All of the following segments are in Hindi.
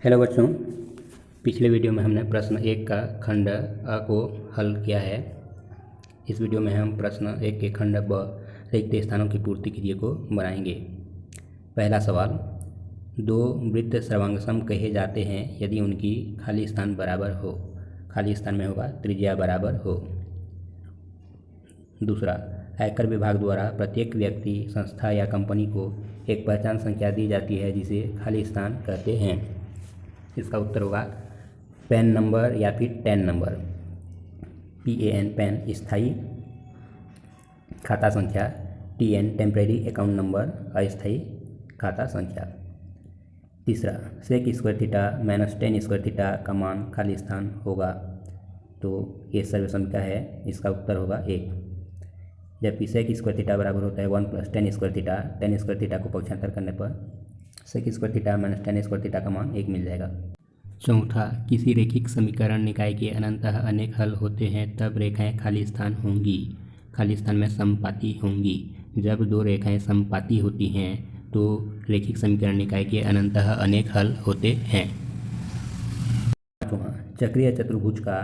हेलो बच्चों, पिछले वीडियो में हमने प्रश्न 1 का खंड अ को हल किया है। इस वीडियो में हम प्रश्न 1 के खंड ब रिक्त स्थानों की पूर्ति कीजिए को बनाएंगे। पहला सवाल, दो वृत्त सर्वांगसम कहे जाते हैं यदि उनकी खाली स्थान बराबर हो। खाली स्थान में होगा त्रिज्या बराबर हो। दूसरा, आयकर विभाग द्वारा प्रत्येक व्यक्ति, संस्था या कंपनी को एक पहचान संख्या दी जाती है जिसे खाली स्थान कहते हैं। इसका उत्तर होगा पैन नंबर या फिर टैन नंबर। PAN पैन स्थायी खाता संख्या, TN टेम्परेरी अकाउंट नंबर अस्थायी खाता संख्या। तीसरा, sec square theta minus tan square theta का मान खाली स्थान होगा। तो ये सर्वसंख्या है, इसका उत्तर होगा 1। जबकि सेक स्क्वायर थीटा बराबर होता है 1 plus tan square theta. Tan square theta को पक्षांतर करने पर sec square theta minus tan square theta का मान 1 मिल जाएगा। चौथा, किसी रैखिक समीकरण निकाय के अनंतः अनेक हल होते हैं तब रेखाएं खाली स्थान होंगी। खाली स्थान में समपाती होंगी। जब दो रेखाएं समपाती होती हैं तो रैखिक समीकरण निकाय के अनंतः अनेक हल होते हैं। चक्रीय चतुर्भुज का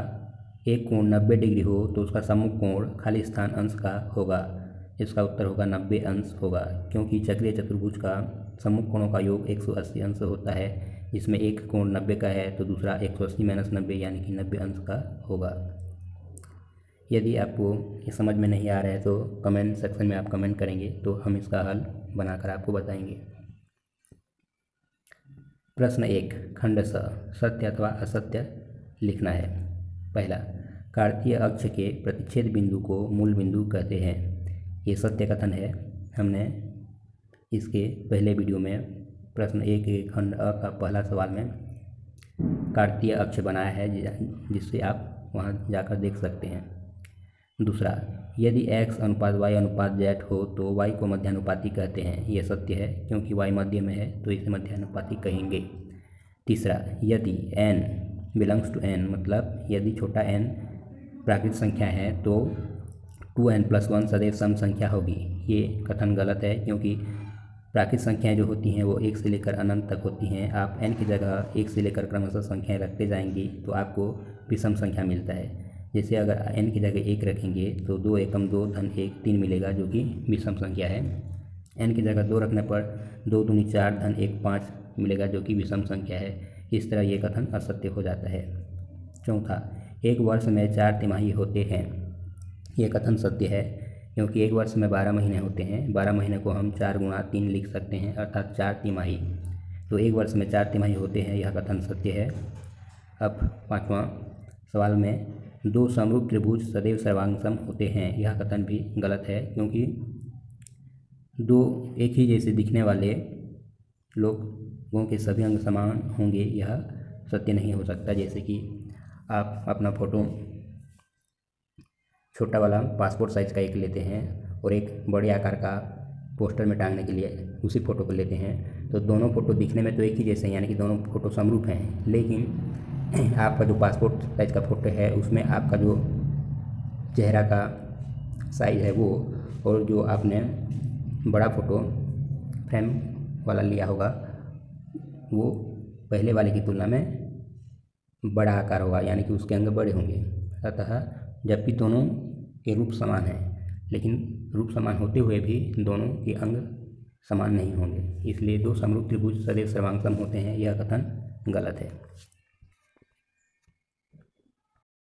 एक कोण 90 डिग्री हो तो उसका सम्मुख कोण खाली स्थान अंश का होगा। इसका उत्तर होगा 90 अंश होगा, क्योंकि चक्रीय चतुर्भुज का सम्मुख कोणों का योग 180 अंश होता है। इसमें एक कोण 90 का है तो दूसरा 180 माइनस 90 यानी कि 90 अंश का होगा। यदि आपको ये समझ में नहीं आ रहा है तो कमेंट सेक्शन में आप कमेंट करेंगे तो हम इसका हल बनाकर आपको बताएंगे। प्रश्न 1, खंड स, सत्य अथवा असत्य लिखना है। पहला, कार्तीय अक्ष के प्रतिच्छेद बिंदु को मूल बिंदु कहते हैं। ये सत्य कथन है। हमने इसके पहले वीडियो में प्रश्न 1 के खंड अ का पहला सवाल में कार्तीय अक्ष बनाया है, जिससे आप वहां जाकर देख सकते हैं। दूसरा, यदि x अनुपात y अनुपात z हो तो y को मध्यानुपाती कहते हैं। यह सत्य है, क्योंकि y मध्य में है तो इसे मध्यानुपाती कहेंगे। तीसरा, यदि n बिलोंग्स टू n, मतलब यदि छोटा n प्राकृत संख्या है तो 2n + 1 सदैव सम संख्या होगी। ये कथन गलत है, क्योंकि प्राकृत संख्याएं जो होती हैं वो 1 से लेकर अनंत तक होती हैं। आप n की जगह 1 से लेकर क्रमशः संख्याएं रखते जाएंगी तो आपको विषम संख्या मिलता है। जैसे अगर n की जगह 1 रखेंगे तो 2 एकम 2 धन 1 3 मिलेगा, जो कि विषम संख्या है। n की जगह 2 रखने पर 2 दूनी 4 धन 1 5 मिलेगा, जो कि विषम संख्या है। इस तरह ये कथन असत्य हो जाता है। चौथा, एक वर्ष में 4 तिमाही होते हैं। ये कथन सत्य है, क्योंकि एक वर्ष में 12 महीने होते हैं। 12 महीने को हम 4 गुणा 3 लिख सकते हैं, अर्थात 4 तिमाही। तो एक वर्ष में 4 तिमाही होते हैं, यह कथन सत्य है। अब पाँचवां सवाल में दो समरूप त्रिभुज सदैव सर्वांगसम होते हैं। यह कथन भी गलत है, क्योंकि दो एक ही जैसे दिखने वाले लोगों के सभी अंग समान होंगे, यह सत्य नहीं हो सकता। जैसे कि आप अपना फ़ोटो छोटा वाला पासपोर्ट साइज़ का एक लेते हैं और एक बड़े आकार का पोस्टर में टांगने के लिए उसी फ़ोटो को लेते हैं, तो दोनों फ़ोटो दिखने में तो एक ही जैसे हैं, यानी कि दोनों फ़ोटो समरूप हैं। लेकिन आपका जो पासपोर्ट साइज़ का फ़ोटो है उसमें आपका जो चेहरा का साइज़ है वो, और जो आपने बड़ा फ़ोटो फ्रेम वाला लिया होगा वो पहले वाले की तुलना में बड़ा आकार होगा, यानी कि उसके अंग बड़े होंगे। अतः जबकि दोनों के रूप समान हैं, लेकिन रूप समान होते हुए भी दोनों के अंग समान नहीं होंगे। इसलिए दो समरूप त्रिभुज सदैव सर्वांगसम होते हैं, यह कथन गलत है।